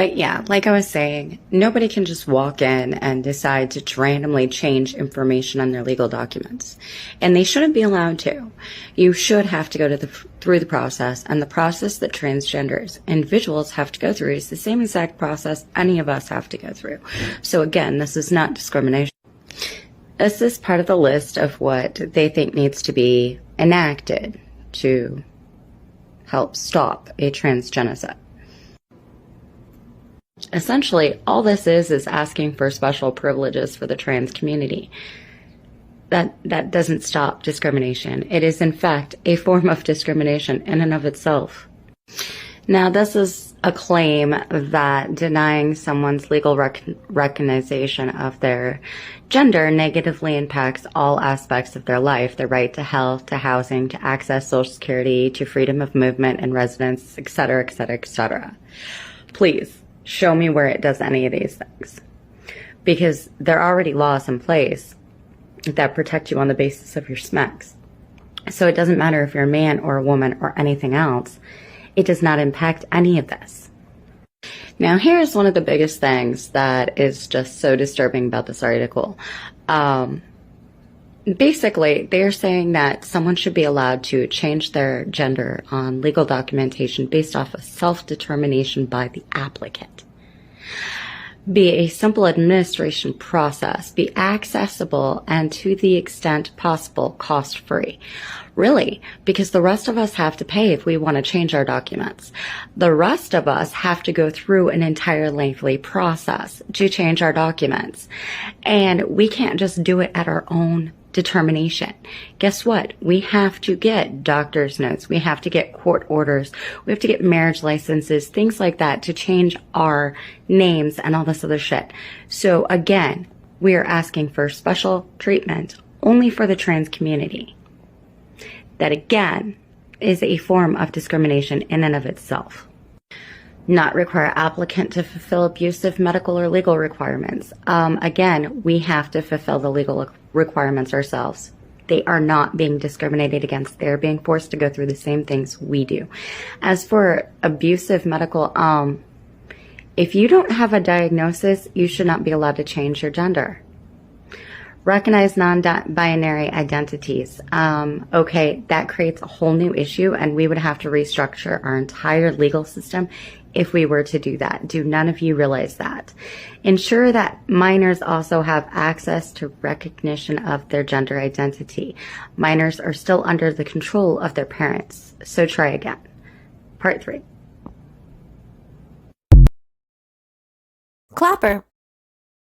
But yeah, like I was saying, nobody can just walk in and decide to randomly change information on their legal documents. And they shouldn't be allowed to. You should have to go through the process, and the process that transgenders individuals have to go through is the same exact process any of us have to go through. So again, this is not discrimination. This is part of the list of what they think needs to be enacted to help stop a transgenocide. Essentially, all this is asking for special privileges for the trans community. That doesn't stop discrimination. It is, in fact, a form of discrimination in and of itself. Now, this is a claim that denying someone's legal recognition of their gender negatively impacts all aspects of their life, their right to health, to housing, to access Social Security, to freedom of movement and residence, etc., etc., etc. Please, show me where it does any of these things. Because there are already laws in place that protect you on the basis of your SMECS. So it doesn't matter if you're a man or a woman or anything else. It does not impact any of this. Now, here's one of the biggest things that is just so disturbing about this article. Basically, they're saying that someone should be allowed to change their gender on legal documentation based off of self-determination by the applicant. Be a simple administration process, be accessible, and to the extent possible, cost-free. Really, because the rest of us have to pay if we want to change our documents. The rest of us have to go through an entire lengthy process to change our documents. And we can't just do it at our own determination. Guess what? We have to get doctor's notes. We have to get court orders. We have to get marriage licenses, things like that to change our names and all this other shit. So again, we are asking for special treatment only for the trans community. That again is a form of discrimination in and of itself. Not require applicant to fulfill abusive medical or legal requirements. Again, we have to fulfill the legal requirements ourselves. They are not being discriminated against. They're being forced to go through the same things we do. As for abusive medical, if you don't have a diagnosis, you should not be allowed to change your gender. Recognize non-binary identities. Okay, that creates a whole new issue, and we would have to restructure our entire legal system if we were to do that. Do none of you realize that? Ensure that minors also have access to recognition of their gender identity. Minors are still under the control of their parents. So try again. Part 3. Clapper.